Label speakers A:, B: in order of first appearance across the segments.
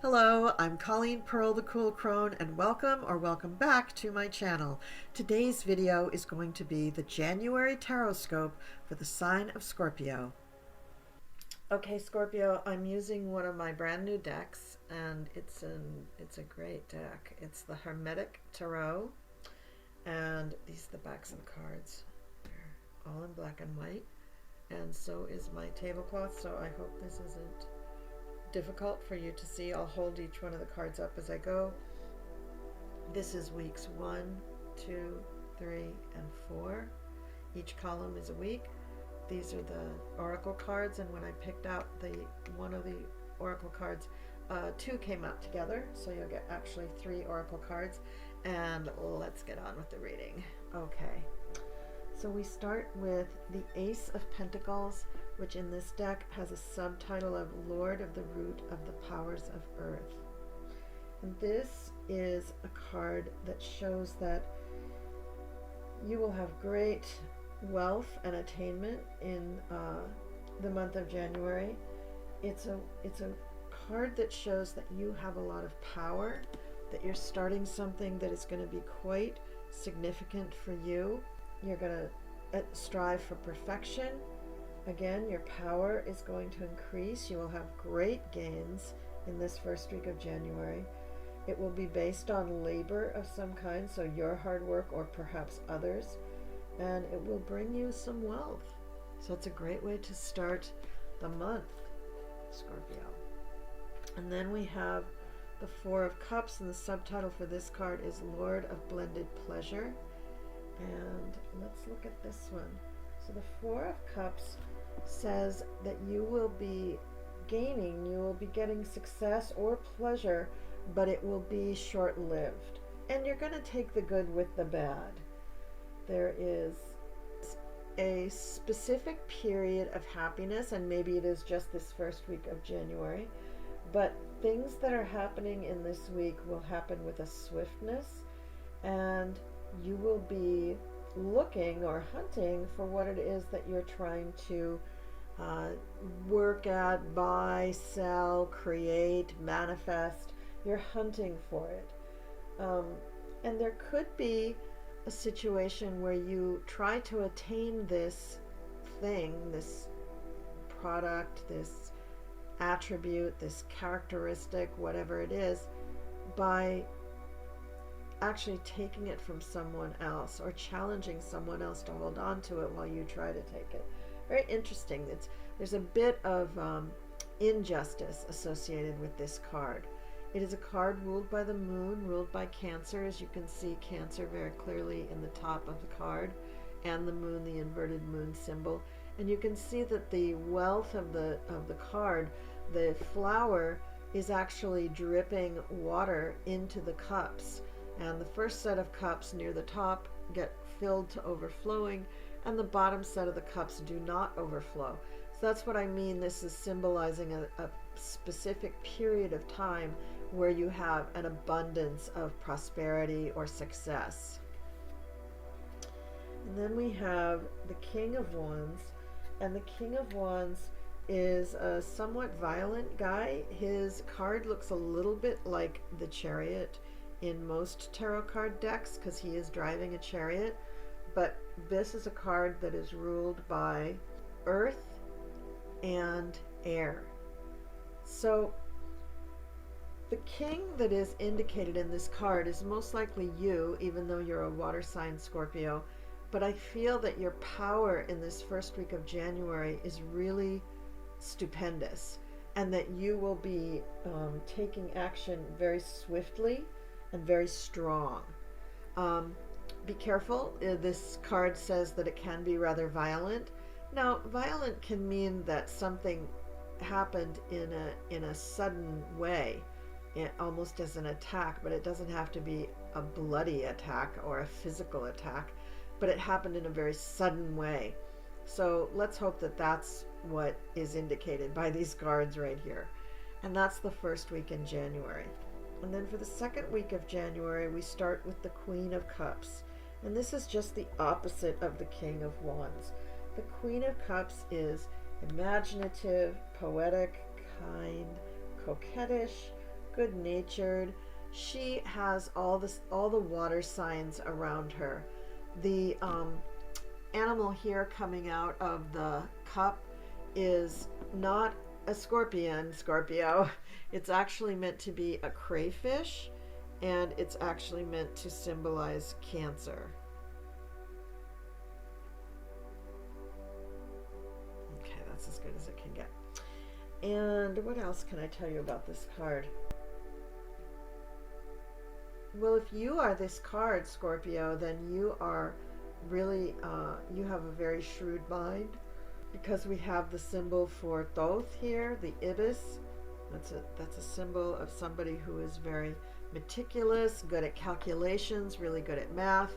A: Hello, I'm Colleen Pearl the Cool Crone, and welcome back to my channel. Today's video is going to be the January Tarotscope for the sign of Scorpio. Okay, Scorpio, I'm using one of my brand new decks, and it's a great deck. It's the Hermetic Tarot, and these are the backs of the cards. They're all in black and white, and so is my tablecloth, so I hope this isn't difficult for you to see. I'll hold each one of the cards up as I go. This is weeks 1, 2, 3, and 4. Each column is a week. These are the oracle cards, and when I picked out one of the oracle cards, 2 came out together, so you'll get actually 3 oracle cards. And let's get on with the reading. Okay, so we start with the Ace of Pentacles, which in this deck has a subtitle of Lord of the Root of the Powers of Earth. And this is a card that shows that you will have great wealth and attainment in the month of January. It's a card that shows that you have a lot of power, that you're starting something that is going to be quite significant for you. You're going to strive for perfection. Again, your power is going to increase. You will have great gains in this first week of January. It will be based on labor of some kind, so your hard work or perhaps others, and it will bring you some wealth. So it's a great way to start the month, Scorpio. And then we have the Four of Cups, and the subtitle for this card is Lord of Blended Pleasure. And let's look at this one. So the Four of Cups says that you will be getting success or pleasure, but it will be short-lived. And you're going to take the good with the bad. There is a specific period of happiness, and maybe it is just this first week of January, but things that are happening in this week will happen with a swiftness, and you will be looking or hunting for what it is that you're trying to work at, buy, sell, create, manifest. You're hunting for it. And there could be a situation where you try to attain this thing, this product, this attribute, this characteristic, whatever it is, by actually taking it from someone else or challenging someone else to hold on to it while you try to take it. Very interesting. There's a bit of injustice associated with this card. It is a card ruled by the moon, ruled by Cancer. As you can see, Cancer very clearly in the top of the card, and the moon, the inverted moon symbol. And you can see that the wealth of the card, the flower, is actually dripping water into the cups. And the first set of cups near the top get filled to overflowing, and the bottom set of the cups do not overflow. So that's what I mean. This is symbolizing a specific period of time where you have an abundance of prosperity or success. And then we have the King of Wands, and the King of Wands is a somewhat violent guy. His card looks a little bit like the Chariot in most tarot card decks because he is driving a chariot, but this is a card that is ruled by earth and air. So the king that is indicated in this card is most likely you, even though you're a water sign, Scorpio, but I feel that your power in this first week of January is really stupendous, and that you will be taking action very swiftly and very strong. Be careful. This card says that it can be rather violent. Now, violent can mean that something happened in a sudden way, almost as an attack, but it doesn't have to be a bloody attack or a physical attack, but it happened in a very sudden way. So let's hope that that's what is indicated by these cards right here. And that's the first week in January. And then for the second week of January, we start with the Queen of Cups. And this is just the opposite of the King of Wands. The Queen of Cups is imaginative, poetic, kind, coquettish, good-natured. She has all the water signs around her. The animal here coming out of the cup is not a Scorpio. It's actually meant to be a crayfish, and it's actually meant to symbolize Cancer. Okay, that's as good as it can get. And what else can I tell you about this card? Well, if you are this card, Scorpio, then you are really, you have a very shrewd mind, because we have the symbol for Thoth here, the ibis. That's a symbol of somebody who is very meticulous, good at calculations, really good at math,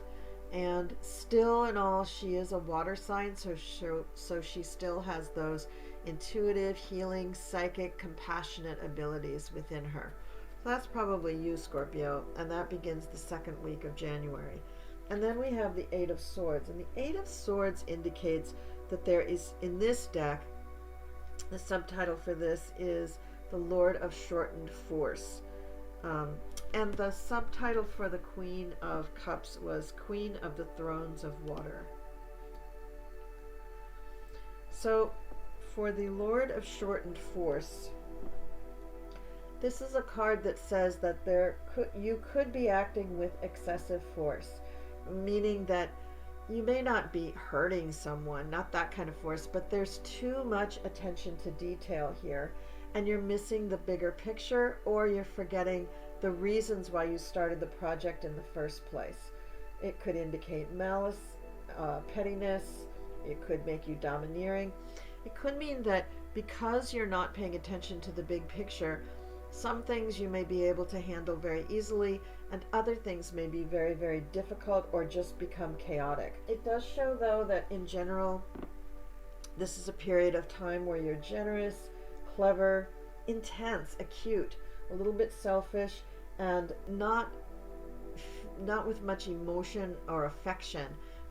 A: and still in all, she is a water sign, so she still has those intuitive, healing, psychic, compassionate abilities within her. So that's probably you, Scorpio, and that begins the second week of January. And then we have the Eight of Swords, and the Eight of Swords indicates that there is, in this deck, the subtitle for this is the Lord of Shortened Force. And the subtitle for the Queen of Cups was Queen of the Thrones of Water. So for the Lord of Shortened Force, this is a card that says that you could be acting with excessive force, meaning that you may not be hurting someone, not that kind of force, but there's too much attention to detail here, and you're missing the bigger picture, or you're forgetting the reasons why you started the project in the first place. It could indicate malice, pettiness. It could make you domineering. It could mean that because you're not paying attention to the big picture, some things you may be able to handle very easily, and other things may be very, very difficult or just become chaotic. It does show, though, that in general, this is a period of time where you're generous, clever, intense, acute, a little bit selfish, and not with much emotion or affection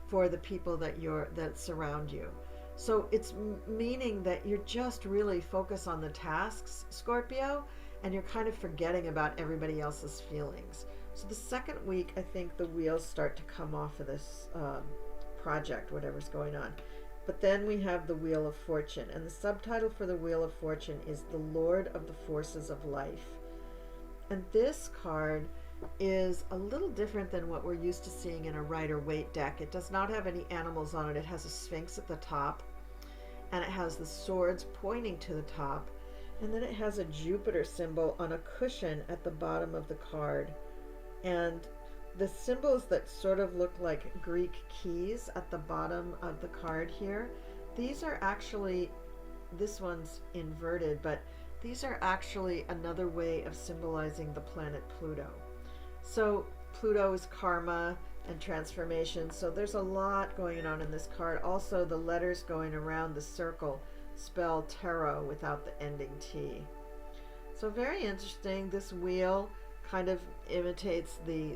A: for the people that surround you. So it's meaning that you're just really focused on the tasks, Scorpio, and you're kind of forgetting about everybody else's feelings. So the second week, I think the wheels start to come off of this project, whatever's going on. But then we have the Wheel of Fortune, and the subtitle for the Wheel of Fortune is the Lord of the Forces of Life. And this card is a little different than what we're used to seeing in a Rider-Waite deck. It does not have any animals on it. It has a Sphinx at the top, and it has the swords pointing to the top, and then it has a Jupiter symbol on a cushion at the bottom of the card. And the symbols that sort of look like Greek keys at the bottom of the card here, these are actually, this one's inverted, but these are actually another way of symbolizing the planet Pluto. So Pluto is karma and transformation, so there's a lot going on in this card. Also, the letters going around the circle spell tarot without the ending T. So very interesting. This wheel kind of imitates the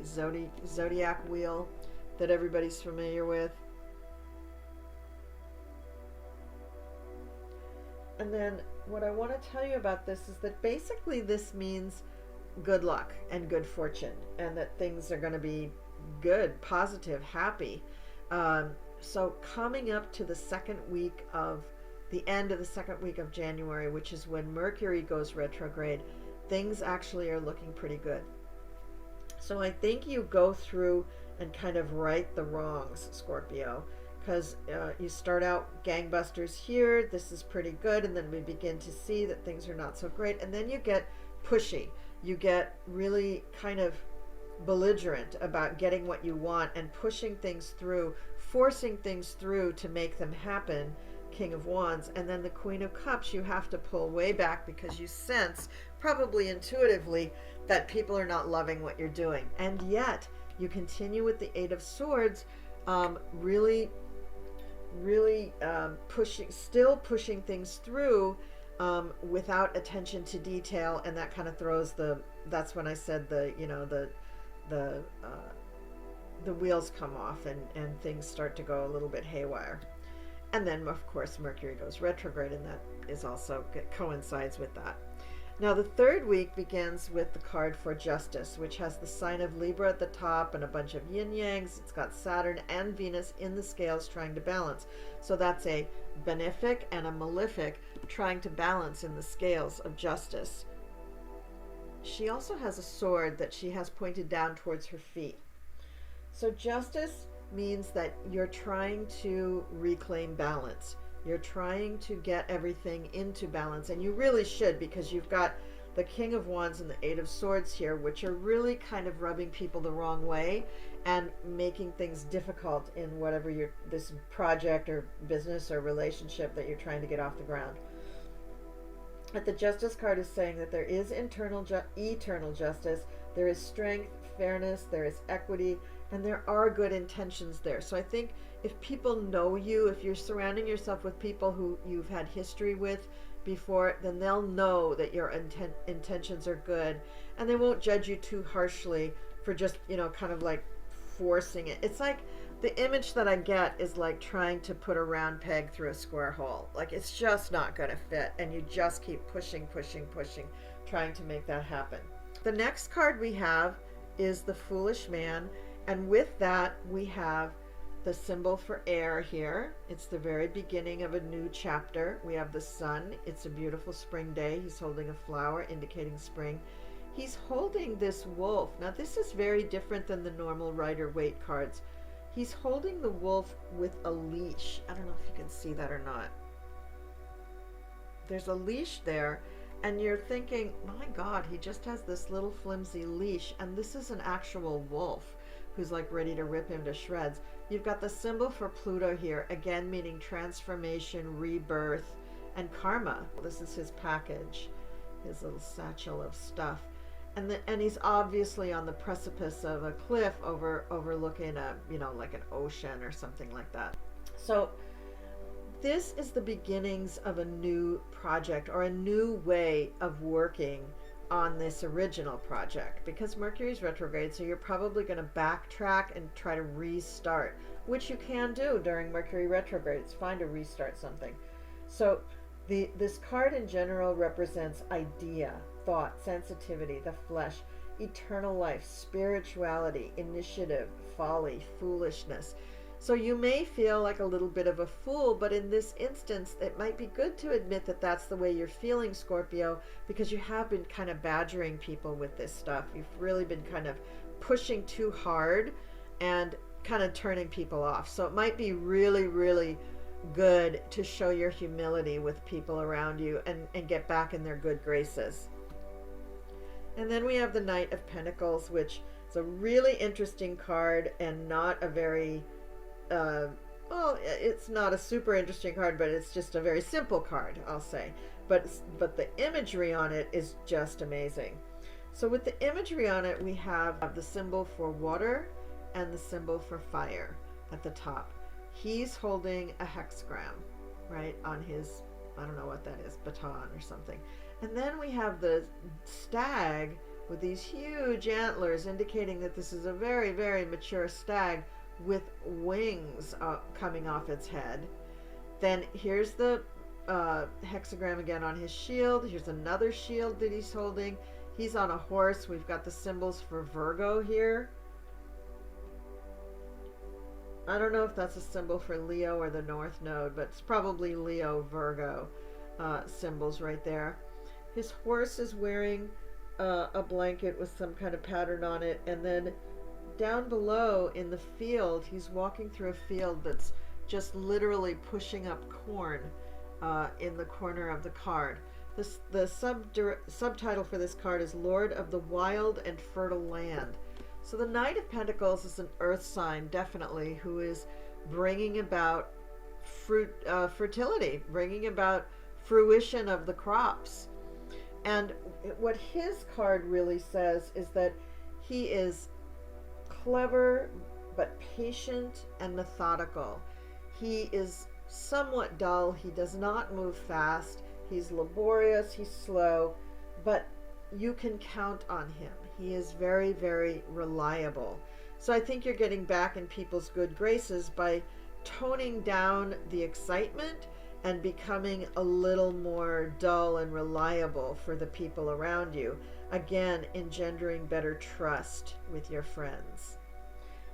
A: zodiac wheel that everybody's familiar with. And then what I want to tell you about this is that basically this means good luck and good fortune, and that things are going to be good, positive, happy. So coming up to the second week of the end of the second week of January, which is when Mercury goes retrograde, things actually are looking pretty good. So I think you go through and kind of right the wrongs, Scorpio, because you start out gangbusters here, this is pretty good, and then we begin to see that things are not so great, and then you get pushy. You get really kind of belligerent about getting what you want and pushing things through, forcing things through to make them happen, King of Wands. And then the Queen of Cups, you have to pull way back because you sense, probably intuitively, that people are not loving what you're doing. And yet you continue with the Eight of Swords, really pushing things through without attention to detail, and that kind of throws that's when I said the wheels come off and things start to go a little bit haywire. And then of course Mercury goes retrograde, and that is also coincides with that. Now the third week begins with the card for Justice, which has the sign of Libra at the top and a bunch of yin-yangs. It's got Saturn and Venus in the scales trying to balance. So that's a benefic and a malefic trying to balance in the scales of justice. She also has a sword that she has pointed down towards her feet. So justice means that you're trying to reclaim balance. You're trying to get everything into balance, and you really should, because you've got the King of Wands and the Eight of Swords here, which are really kind of rubbing people the wrong way and making things difficult in whatever this project or business or relationship that you're trying to get off the ground. But the Justice card is saying that there is eternal justice, there is strength, fairness, there is equity, and there are good intentions there. So I think if people know you, if you're surrounding yourself with people who you've had history with before, then they'll know that your intentions are good, and they won't judge you too harshly for just, kind of like forcing it. It's like the image that I get is like trying to put a round peg through a square hole. Like it's just not going to fit, and you just keep pushing, trying to make that happen. The next card we have is the Foolish Man, and with that we have the symbol for air here. It's the very beginning of a new chapter. We have the sun. It's a beautiful spring day. He's holding a flower indicating spring. He's holding this wolf. Now this is very different than the normal Rider-Waite cards. He's holding the wolf with a leash. I don't know if you can see that or not. There's a leash there, and you're thinking, my God, he just has this little flimsy leash, and this is an actual wolf who's like ready to rip him to shreds. You've got the symbol for Pluto here, again meaning transformation, rebirth, and karma. This is his package, his little satchel of stuff. And he's obviously on the precipice of a cliff overlooking a, like an ocean or something like that. So this is the beginnings of a new project or a new way of working on this original project, because Mercury's retrograde, so you're probably going to backtrack and try to restart, which you can do during Mercury retrograde. It's fine to restart something. So this card in general represents idea, thought, sensitivity, the flesh, eternal life, spirituality, initiative, folly, foolishness. So you may feel like a little bit of a fool, but in this instance, it might be good to admit that that's the way you're feeling, Scorpio, because you have been kind of badgering people with this stuff. You've really been kind of pushing too hard and kind of turning people off. So it might be really, really good to show your humility with people around you and get back in their good graces. And then we have the Knight of Pentacles, which is a really interesting card and not a very well, it's not a super interesting card, but it's just a very simple card, I'll say. But the imagery on it is just amazing. So with the imagery on it, we have the symbol for water and the symbol for fire at the top. He's holding a hexagram, right, on his, I don't know what that is, baton or something. And then we have the stag with these huge antlers, indicating that this is a very, very mature stag with wings coming off its head. Then here's the hexagram again on his shield. Here's another shield that he's holding. He's on a horse. We've got the symbols for Virgo here. I don't know if that's a symbol for Leo or the North Node, but it's probably Leo, Virgo symbols right there. His horse is wearing a blanket with some kind of pattern on it, and then down below in the field, he's walking through a field that's just literally pushing up corn in the corner of the card. The subtitle for this card is Lord of the Wild and Fertile Land. So the Knight of Pentacles is an earth sign, definitely, who is bringing about fertility, bringing about fruition of the crops. And what his card really says is that he is clever but patient and methodical. He is somewhat dull. He does not move fast. He's laborious. He's slow, but you can count on him. He is very, very reliable. So I think you're getting back in people's good graces by toning down the excitement and becoming a little more dull and reliable for the people around you. Again, engendering better trust with your friends.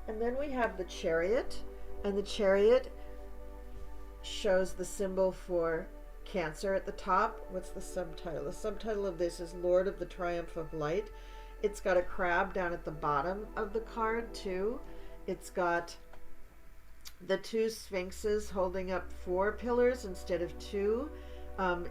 A: And then we have the Chariot, and the Chariot shows the symbol for Cancer at the top. What's the subtitle? The subtitle of this is Lord of the Triumph of Light. It's got a crab down at the bottom of the card too. It's got the two sphinxes holding up 4 pillars instead of 2,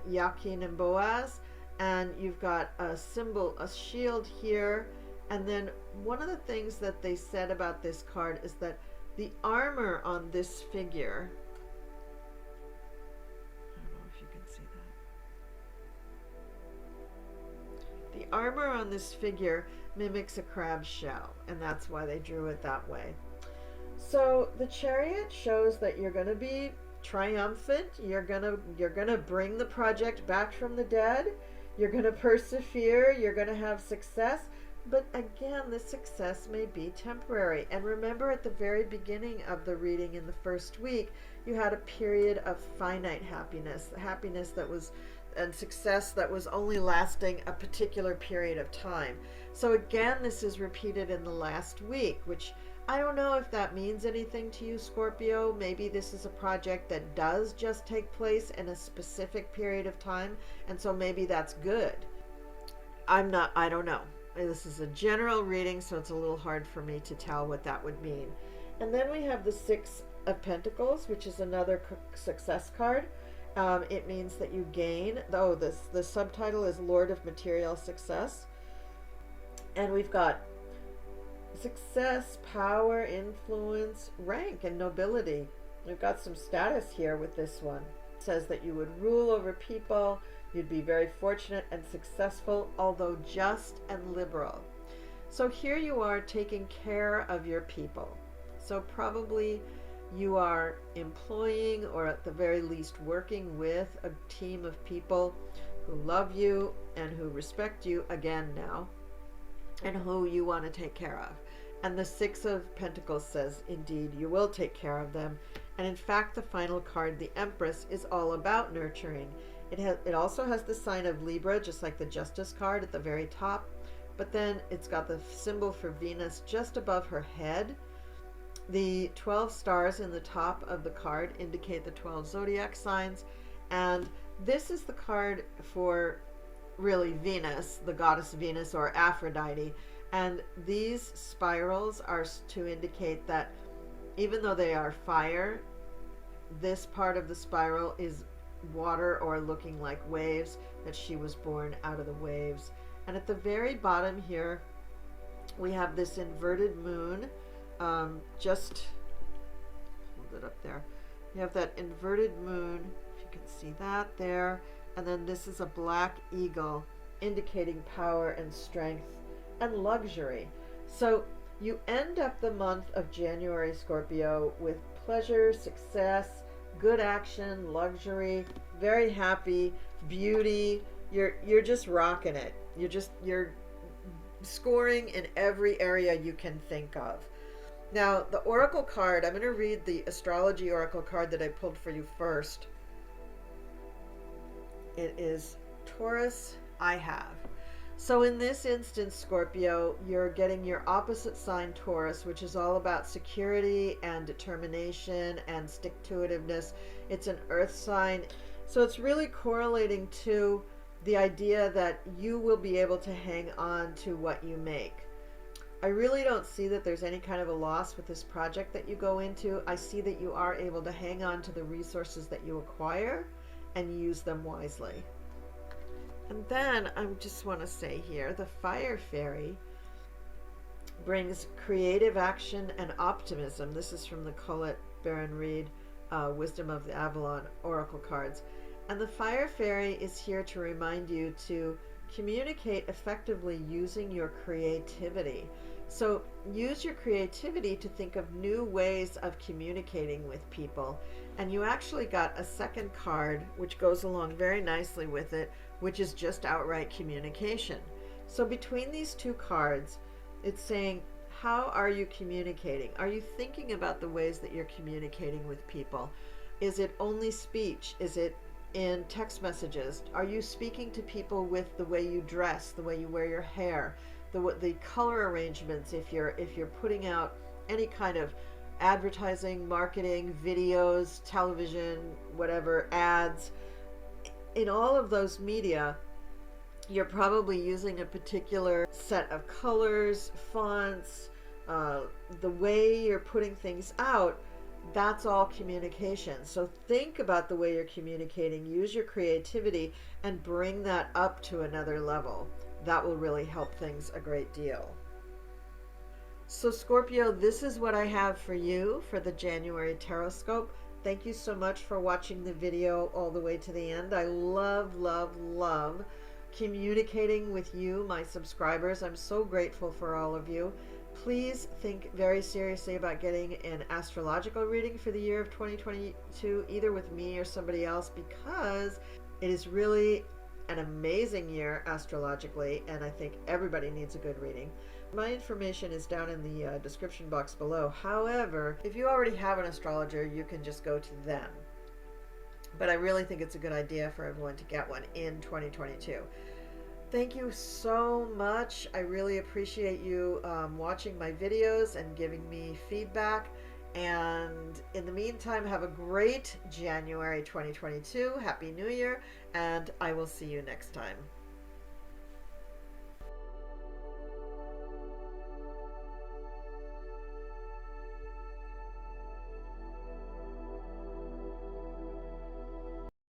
A: Yakin and Boaz, and you've got a symbol, a shield here. And then one of the things that they said about this card is that the armor on this figure, the armor on this figure mimics a crab shell, and that's why they drew it that way. So the Chariot shows that you're going to be triumphant. You're going to bring the project back from the dead. You're going to persevere. You're going to have success. But again, the success may be temporary. And remember, at the very beginning of the reading in the first week, you had a period of finite happiness, happiness that was, and success that was only lasting a particular period of time. So again, this is repeated in the last week, which I don't know if that means anything to you, Scorpio. Maybe this is a project that does just take place in a specific period of time, and so maybe that's good. I don't know. This is a general reading, so it's a little hard for me to tell what that would mean. And then we have the 6 of Pentacles, which is another success card. It means that you gain, the subtitle is Lord of Material Success. And we've got success, power, influence, rank, and nobility. We've got some status here with this one. It says that you would rule over people, you'd be very fortunate and successful, although just and liberal. So here you are taking care of your people. So probably you are employing, or at the very least working with, a team of people who love you and who respect you, again now, and who you want to take care of. And the 6 of Pentacles says, indeed, you will take care of them. And in fact, the final card, the Empress, is all about nurturing. It also has the sign of Libra, just like the Justice card at the very top. But then it's got the symbol for Venus just above her head. The 12 stars in the top of the card indicate the 12 zodiac signs. And this is the card for really Venus, the goddess Venus, or Aphrodite. And these spirals are to indicate that even though they are fire, this part of the spiral is water, or looking like waves, that she was born out of the waves. And at the very bottom here, we have this inverted moon. Just hold it up there. You have that inverted moon, if you can see that there. And then this is a black eagle, indicating power and strength and luxury. So you end up the month of January, Scorpio, with pleasure, success, good action, luxury, very happy, beauty. You're just rocking it. You're scoring in every area you can think of. Now, the Oracle card, I'm going to read the Astrology Oracle card that I pulled for you first. It is Taurus, I have. So in this instance, Scorpio, you're getting your opposite sign, Taurus, which is all about security and determination and stick-to-itiveness. It's an earth sign. So it's really correlating to the idea that you will be able to hang on to what you make. I really don't see that there's any kind of a loss with this project that you go into. I see that you are able to hang on to the resources that you acquire and use them wisely. And then I just want to say here, the Fire Fairy brings creative action and optimism. This is from the Collette Reid Wisdom of the Avalon Oracle cards. And the Fire Fairy is here to remind you to communicate effectively using your creativity. So use your creativity to think of new ways of communicating with people. And you actually got a second card, which goes along very nicely with it, which is just outright communication. So between these two cards, it's saying, how are you communicating? Are you thinking about the ways that you're communicating with people? Is it only speech? Is it in text messages? Are you speaking to people with the way you dress, the way you wear your hair, the color arrangements? If you're putting out any kind of advertising, marketing, videos, television, whatever, ads, in all of those media, you're probably using a particular set of colors, fonts, the way you're putting things out. That's all communication. So think about the way you're communicating, use your creativity, and bring that up to another level. That will really help things a great deal. So Scorpio, this is what I have for you for the January Tarotscope. Thank you so much for watching the video all the way to the end. I love, love, love communicating with you, my subscribers. I'm so grateful for all of you. Please think very seriously about getting an astrological reading for the year of 2022, either with me or somebody else, because it is really an amazing year astrologically, and I think everybody needs a good reading. My information is down in the description box below. However, if you already have an astrologer, you can just go to them. But I really think it's a good idea for everyone to get one in 2022. Thank you so much. I really appreciate you watching my videos and giving me feedback. And in the meantime, have a great January 2022. Happy New Year, and I will see you next time.